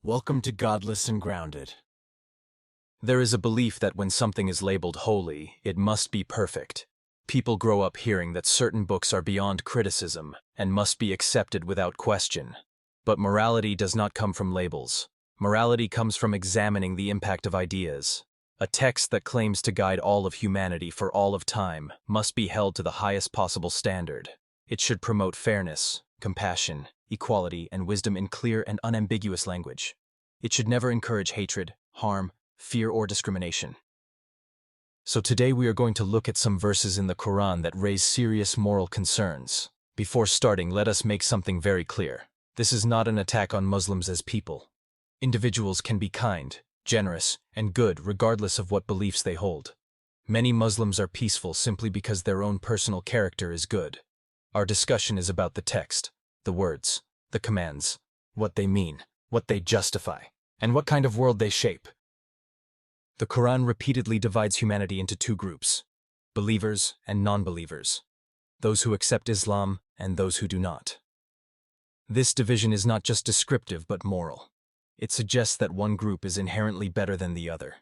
Welcome to Godless and Grounded. There is a belief that when something is labeled holy, it must be perfect. People grow up hearing that certain books are beyond criticism and must be accepted without question. But morality does not come from labels. Morality comes from examining the impact of ideas. A text that claims to guide all of humanity for all of time must be held to the highest possible standard. It should promote fairness, compassion, equality, and wisdom in clear and unambiguous language. It should never encourage hatred, harm, fear, or discrimination. So today we are going to look at some verses in the Quran that raise serious moral concerns. Before starting, let us make something very clear. This is not an attack on Muslims as people. Individuals can be kind, generous, and good regardless of what beliefs they hold. Many Muslims are peaceful simply because their own personal character is good. Our discussion is about the text, the words, the commands, what they mean, what they justify, and what kind of world they shape. The Quran repeatedly divides humanity into two groups: believers and non-believers, those who accept Islam and those who do not. This division is not just descriptive but moral. It suggests that one group is inherently better than the other.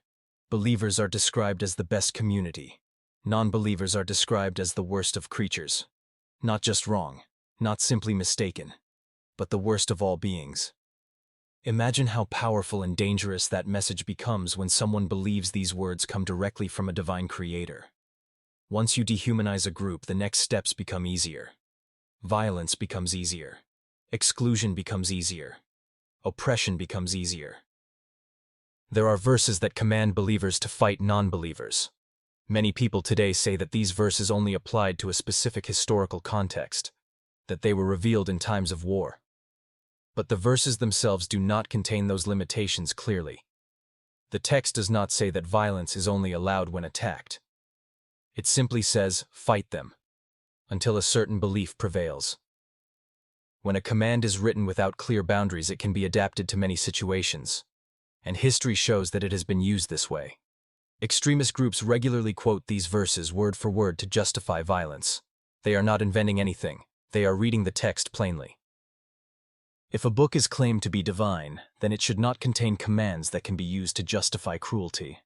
Believers are described as the best community. Non-believers are described as the worst of creatures. Not just wrong, not simply mistaken, but the worst of all beings. Imagine how powerful and dangerous that message becomes when someone believes these words come directly from a divine creator. Once you dehumanize a group, the next steps become easier. Violence becomes easier. Exclusion becomes easier. Oppression becomes easier. There are verses that command believers to fight non-believers. Many people today say that these verses only applied to a specific historical context, that they were revealed in times of war. But the verses themselves do not contain those limitations clearly. The text does not say that violence is only allowed when attacked. It simply says, fight them, until a certain belief prevails. When a command is written without clear boundaries, it can be adapted to many situations, and history shows that it has been used this way. Extremist groups regularly quote these verses word for word to justify violence. They are not inventing anything. They are reading the text plainly. If a book is claimed to be divine, then it should not contain commands that can be used to justify cruelty.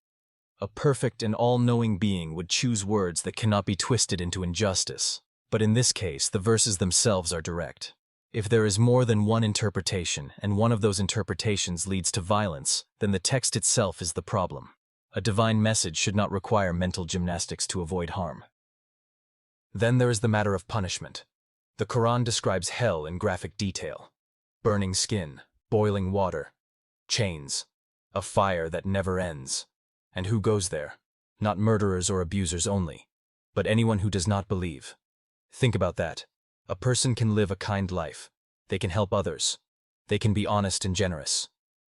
A perfect and all-knowing being would choose words that cannot be twisted into injustice. But in this case, the verses themselves are direct. If there is more than one interpretation, and one of those interpretations leads to violence, then the text itself is the problem. A divine message should not require mental gymnastics to avoid harm. Then there is the matter of punishment. The Quran describes hell in graphic detail. Burning skin, boiling water, chains, a fire that never ends. And who goes there? Not murderers or abusers only, but anyone who does not believe. Think about that. A person can live a kind life. They can help others. They can be honest and generous.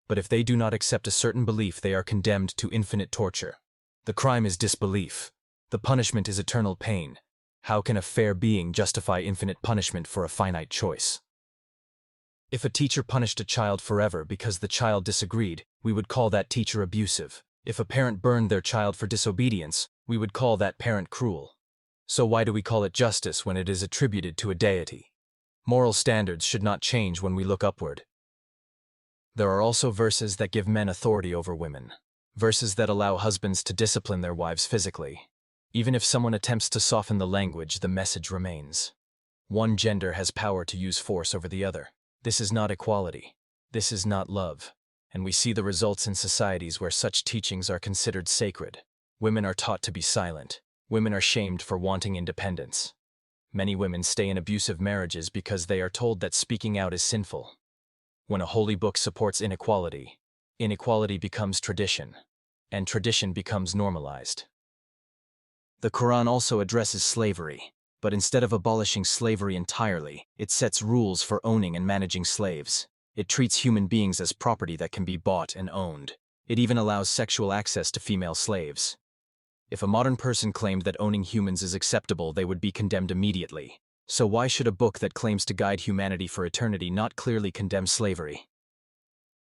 But if they do not accept a certain belief, they are condemned to infinite torture. The crime is disbelief. The punishment is eternal pain. How can a fair being justify infinite punishment for a finite choice? If a teacher punished a child forever because the child disagreed, we would call that teacher abusive. If a parent burned their child for disobedience, we would call that parent cruel. So why do we call it justice when it is attributed to a deity? Moral standards should not change when we look upward. There are also verses that give men authority over women. Verses that allow husbands to discipline their wives physically. Even if someone attempts to soften the language, the message remains. One gender has power to use force over the other. This is not equality. This is not love. And we see the results in societies where such teachings are considered sacred. Women are taught to be silent. Women are shamed for wanting independence. Many women stay in abusive marriages because they are told that speaking out is sinful. When a holy book supports inequality, inequality becomes tradition, and tradition becomes normalized. The Quran also addresses slavery, but instead of abolishing slavery entirely, it sets rules for owning and managing slaves. It treats human beings as property that can be bought and owned. It even allows sexual access to female slaves. If a modern person claimed that owning humans is acceptable, they would be condemned immediately. So why should a book that claims to guide humanity for eternity not clearly condemn slavery?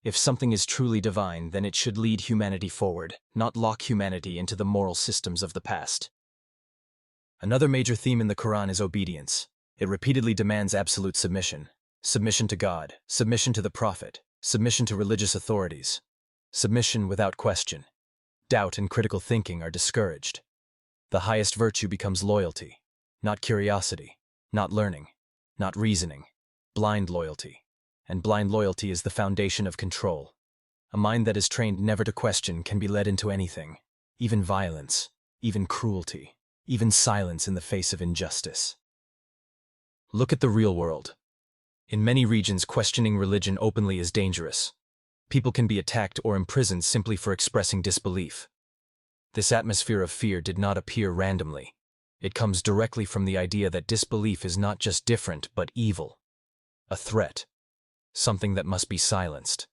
If something is truly divine, then it should lead humanity forward, not lock humanity into the moral systems of the past. Another major theme in the Quran is obedience. It repeatedly demands absolute submission. Submission to God, submission to the Prophet, submission to religious authorities, submission without question. Doubt and critical thinking are discouraged. The highest virtue becomes loyalty, not curiosity, not learning, not reasoning, blind loyalty. And blind loyalty is the foundation of control. A mind that is trained never to question can be led into anything, even violence, even cruelty, even silence in the face of injustice. Look at the real world. In many regions, questioning religion openly is dangerous. People can be attacked or imprisoned simply for expressing disbelief. This atmosphere of fear did not appear randomly. It comes directly from the idea that disbelief is not just different but evil, a threat, something that must be silenced.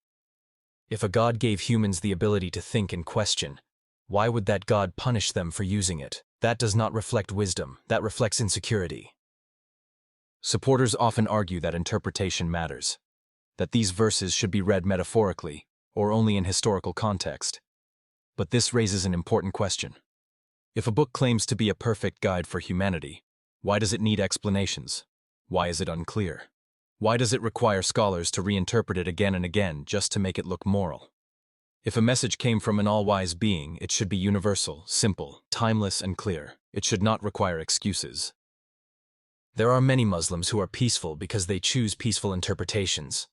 If a God gave humans the ability to think and question, why would that God punish them for using it? That does not reflect wisdom, that reflects insecurity. Supporters often argue that interpretation matters, that these verses should be read metaphorically or only in historical context. But this raises an important question. If a book claims to be a perfect guide for humanity, why does it need explanations? Why is it unclear? Why does it require scholars to reinterpret it again and again just to make it look moral? If a message came from an all-wise being, it should be universal, simple, timeless, and clear. It should not require excuses. There are many Muslims who are peaceful because they choose peaceful interpretations.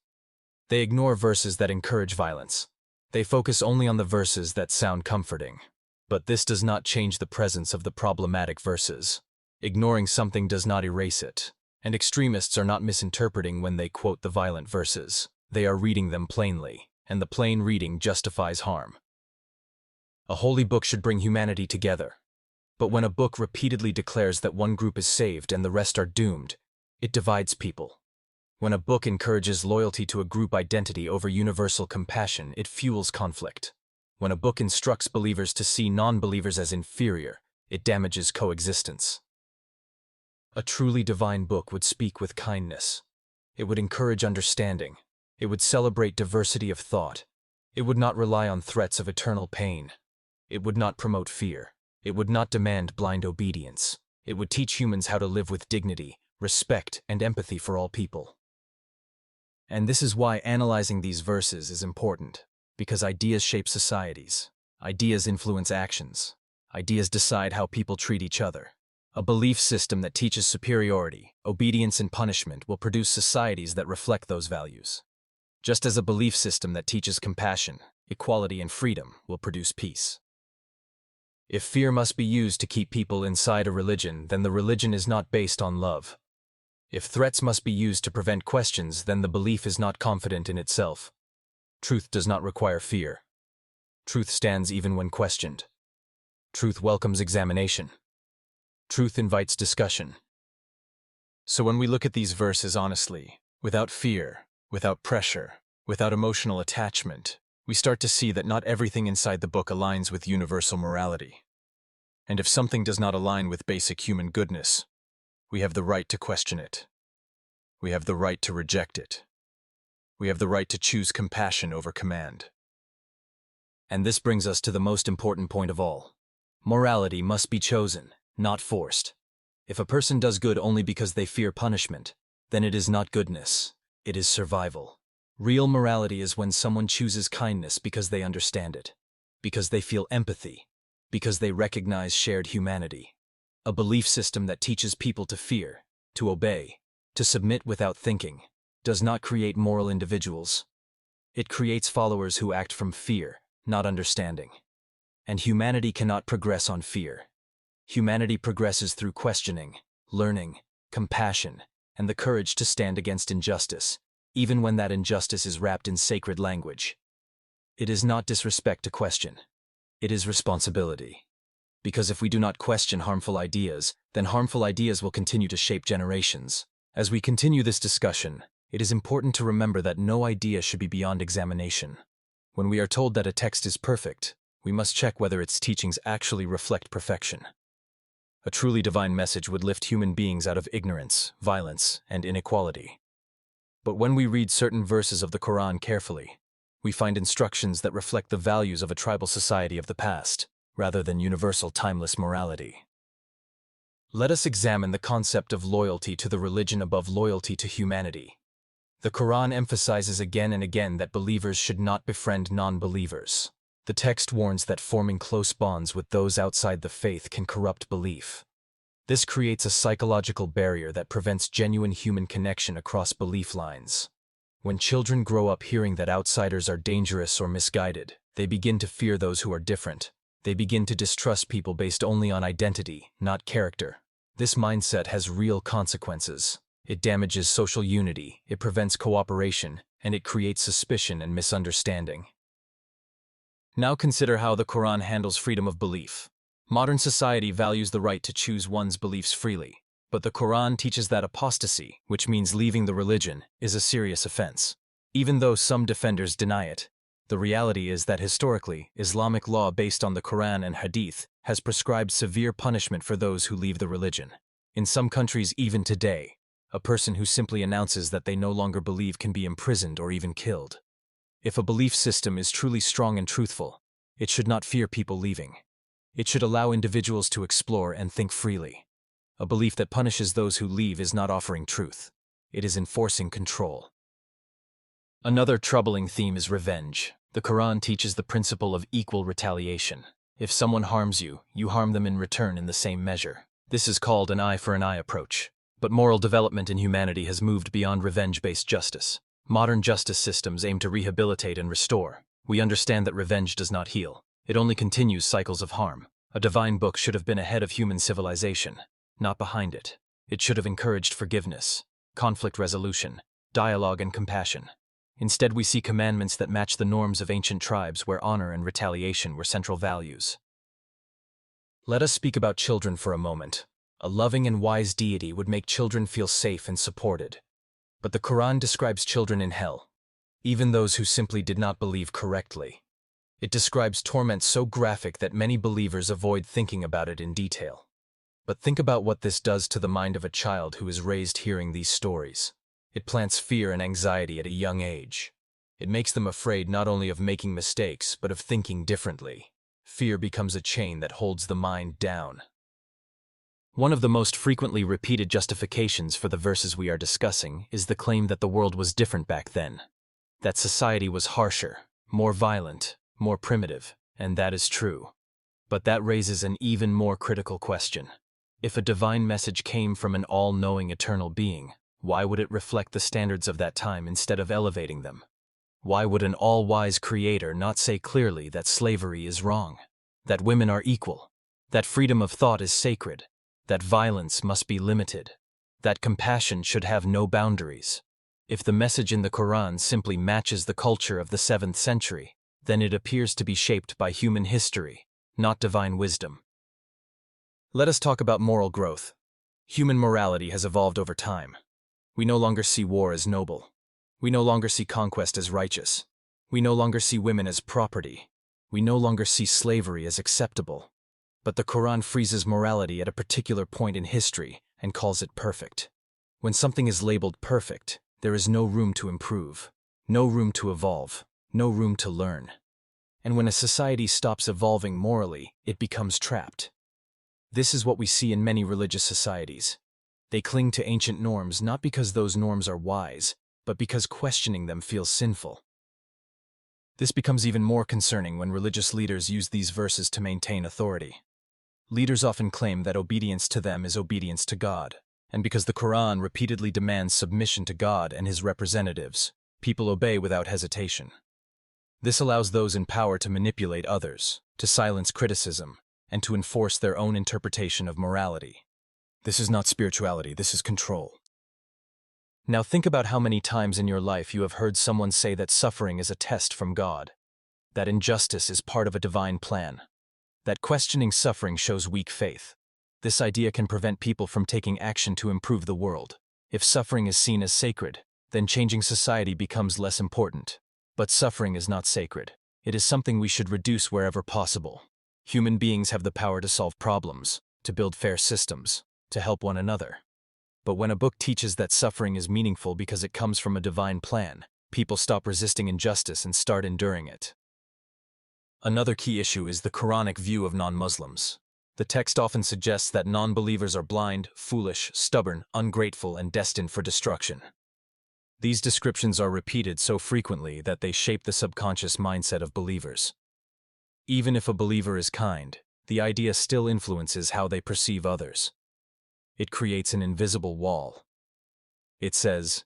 They ignore verses that encourage violence. They focus only on the verses that sound comforting. But this does not change the presence of the problematic verses. Ignoring something does not erase it. And extremists are not misinterpreting when they quote the violent verses. They are reading them plainly, and the plain reading justifies harm. A holy book should bring humanity together. But when a book repeatedly declares that one group is saved and the rest are doomed, it divides people. When a book encourages loyalty to a group identity over universal compassion, it fuels conflict. When a book instructs believers to see non-believers as inferior, it damages coexistence. A truly divine book would speak with kindness. It would encourage understanding. It would celebrate diversity of thought. It would not rely on threats of eternal pain. It would not promote fear. It would not demand blind obedience. It would teach humans how to live with dignity, respect, and empathy for all people. And this is why analyzing these verses is important, because ideas shape societies. Ideas influence actions. Ideas decide how people treat each other. A belief system that teaches superiority, obedience, and punishment will produce societies that reflect those values. Just as a belief system that teaches compassion, equality, and freedom will produce peace. If fear must be used to keep people inside a religion, then the religion is not based on love. If threats must be used to prevent questions, then the belief is not confident in itself. Truth does not require fear. Truth stands even when questioned. Truth welcomes examination. Truth invites discussion. So when we look at these verses honestly, without fear, without pressure, without emotional attachment, we start to see that not everything inside the book aligns with universal morality. And if something does not align with basic human goodness, we have the right to question it. We have the right to reject it. We have the right to choose compassion over command. And this brings us to the most important point of all. Morality must be chosen, not forced. If a person does good only because they fear punishment, then it is not goodness, it is survival. Real morality is when someone chooses kindness because they understand it, because they feel empathy, because they recognize shared humanity. A belief system that teaches people to fear, to obey, to submit without thinking, does not create moral individuals. It creates followers who act from fear, not understanding. And humanity cannot progress on fear. Humanity progresses through questioning, learning, compassion, and the courage to stand against injustice, even when that injustice is wrapped in sacred language. It is not disrespect to question. It is responsibility. Because if we do not question harmful ideas, then harmful ideas will continue to shape generations. As we continue this discussion, it is important to remember that no idea should be beyond examination. When we are told that a text is perfect, we must check whether its teachings actually reflect perfection. A truly divine message would lift human beings out of ignorance, violence, and inequality. But when we read certain verses of the Quran carefully, we find instructions that reflect the values of a tribal society of the past, rather than universal timeless morality. Let us examine the concept of loyalty to the religion above loyalty to humanity. The Quran emphasizes again and again that believers should not befriend non-believers. The text warns that forming close bonds with those outside the faith can corrupt belief. This creates a psychological barrier that prevents genuine human connection across belief lines. When children grow up hearing that outsiders are dangerous or misguided, they begin to fear those who are different. They begin to distrust people based only on identity, not character. This mindset has real consequences. It damages social unity, it prevents cooperation, and it creates suspicion and misunderstanding. Now consider how the Quran handles freedom of belief. Modern society values the right to choose one's beliefs freely, but the Quran teaches that apostasy, which means leaving the religion, is a serious offense. Even though some defenders deny it, the reality is that historically, Islamic law based on the Quran and Hadith has prescribed severe punishment for those who leave the religion. In some countries even today, a person who simply announces that they no longer believe can be imprisoned or even killed. If a belief system is truly strong and truthful, it should not fear people leaving. It should allow individuals to explore and think freely. A belief that punishes those who leave is not offering truth. It is enforcing control. Another troubling theme is revenge. The Quran teaches the principle of equal retaliation. If someone harms you, you harm them in return in the same measure. This is called an eye for an eye approach. But moral development in humanity has moved beyond revenge-based justice. Modern justice systems aim to rehabilitate and restore. We understand that revenge does not heal. It only continues cycles of harm. A divine book should have been ahead of human civilization, not behind it. It should have encouraged forgiveness, conflict resolution, dialogue and compassion. Instead, we see commandments that match the norms of ancient tribes where honor and retaliation were central values. Let us speak about children for a moment. A loving and wise deity would make children feel safe and supported. But the Quran describes children in hell, even those who simply did not believe correctly. It describes torment so graphic that many believers avoid thinking about it in detail. But think about what this does to the mind of a child who is raised hearing these stories. It plants fear and anxiety at a young age. It makes them afraid not only of making mistakes, but of thinking differently. Fear becomes a chain that holds the mind down. One of the most frequently repeated justifications for the verses we are discussing is the claim that the world was different back then. That society was harsher, more violent, more primitive, and that is true. But that raises an even more critical question. If a divine message came from an all-knowing eternal being, why would it reflect the standards of that time instead of elevating them? Why would an all-wise creator not say clearly that slavery is wrong, that women are equal, that freedom of thought is sacred, that violence must be limited, that compassion should have no boundaries? If the message in the Quran simply matches the culture of the 7th century, then it appears to be shaped by human history, not divine wisdom. Let us talk about moral growth. Human morality has evolved over time. We no longer see war as noble. We no longer see conquest as righteous. We no longer see women as property. We no longer see slavery as acceptable. But the Quran freezes morality at a particular point in history and calls it perfect. When something is labeled perfect, there is no room to improve, no room to evolve, no room to learn. And when a society stops evolving morally, it becomes trapped. This is what we see in many religious societies. They cling to ancient norms not because those norms are wise, but because questioning them feels sinful. This becomes even more concerning when religious leaders use these verses to maintain authority. Leaders often claim that obedience to them is obedience to God, and because the Quran repeatedly demands submission to God and His representatives, people obey without hesitation. This allows those in power to manipulate others, to silence criticism, and to enforce their own interpretation of morality. This is not spirituality, this is control. Now think about how many times in your life you have heard someone say that suffering is a test from God, that injustice is part of a divine plan, that questioning suffering shows weak faith. This idea can prevent people from taking action to improve the world. If suffering is seen as sacred, then changing society becomes less important. But suffering is not sacred. It is something we should reduce wherever possible. Human beings have the power to solve problems, to build fair systems, to help one another. But when a book teaches that suffering is meaningful because it comes from a divine plan, people stop resisting injustice and start enduring it. Another key issue is the Quranic view of non-Muslims. The text often suggests that non-believers are blind, foolish, stubborn, ungrateful, and destined for destruction. These descriptions are repeated so frequently that they shape the subconscious mindset of believers. Even if a believer is kind, the idea still influences how they perceive others. It creates an invisible wall. It says,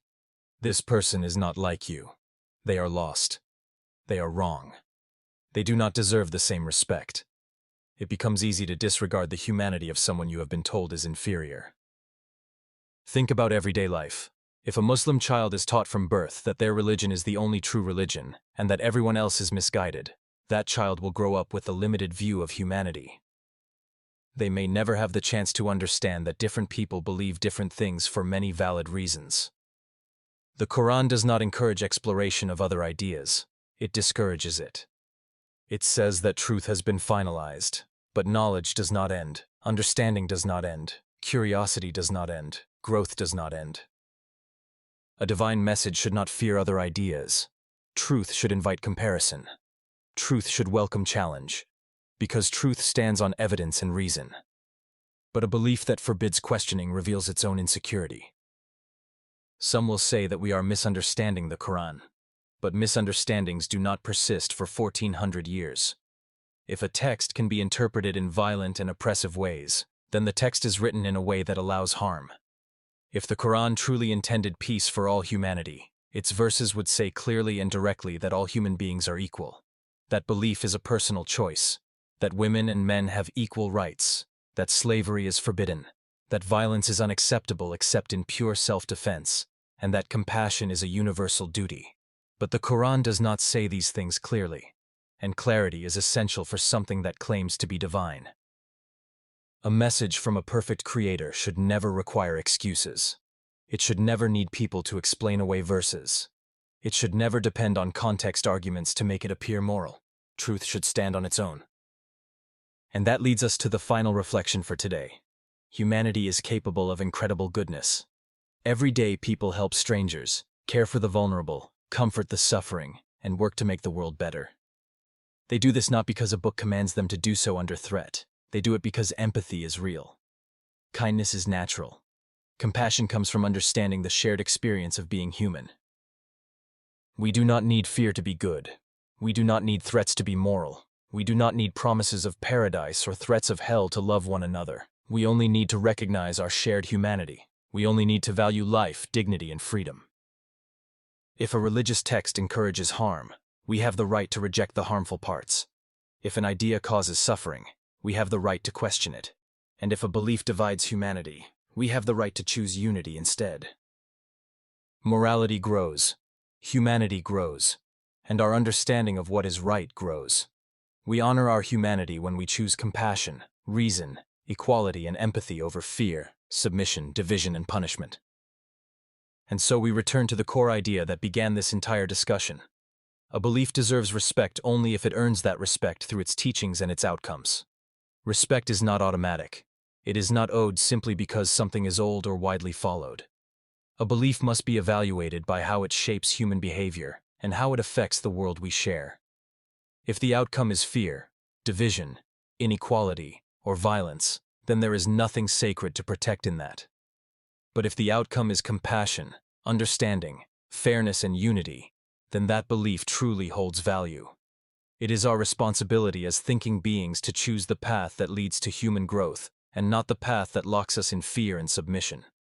"This person is not like you. They are lost. They are wrong. They do not deserve the same respect." It becomes easy to disregard the humanity of someone you have been told is inferior. Think about everyday life. If a Muslim child is taught from birth that their religion is the only true religion and that everyone else is misguided, that child will grow up with a limited view of humanity. They may never have the chance to understand that different people believe different things for many valid reasons. The Quran does not encourage exploration of other ideas. It discourages it. It says that truth has been finalized, but knowledge does not end, understanding does not end, curiosity does not end, growth does not end. A divine message should not fear other ideas. Truth should invite comparison. Truth should welcome challenge, because truth stands on evidence and reason. But a belief that forbids questioning reveals its own insecurity. Some will say that we are misunderstanding the Quran, but misunderstandings do not persist for 1400 years. If a text can be interpreted in violent and oppressive ways, then the text is written in a way that allows harm. If the Quran truly intended peace for all humanity, its verses would say clearly and directly that all human beings are equal, that belief is a personal choice, that women and men have equal rights, that slavery is forbidden, that violence is unacceptable except in pure self-defense, and that compassion is a universal duty. But the Quran does not say these things clearly, and clarity is essential for something that claims to be divine. A message from a perfect creator should never require excuses. It should never need people to explain away verses. It should never depend on context arguments to make it appear moral. Truth should stand on its own. And that leads us to the final reflection for today. Humanity is capable of incredible goodness. Every day people help strangers, care for the vulnerable, comfort the suffering, and work to make the world better. They do this not because a book commands them to do so under threat. They do it because empathy is real. Kindness is natural. Compassion comes from understanding the shared experience of being human. We do not need fear to be good. We do not need threats to be moral. We do not need promises of paradise or threats of hell to love one another. We only need to recognize our shared humanity. We only need to value life, dignity, and freedom. If a religious text encourages harm, we have the right to reject the harmful parts. If an idea causes suffering, we have the right to question it. And if a belief divides humanity, we have the right to choose unity instead. Morality grows, humanity grows, and our understanding of what is right grows. We honor our humanity when we choose compassion, reason, equality, and empathy over fear, submission, division, and punishment. And so we return to the core idea that began this entire discussion. A belief deserves respect only if it earns that respect through its teachings and its outcomes. Respect is not automatic. It is not owed simply because something is old or widely followed. A belief must be evaluated by how it shapes human behavior and how it affects the world we share. If the outcome is fear, division, inequality, or violence, then there is nothing sacred to protect in that. But if the outcome is compassion, understanding, fairness, and unity, then that belief truly holds value. It is our responsibility as thinking beings to choose the path that leads to human growth, and not the path that locks us in fear and submission.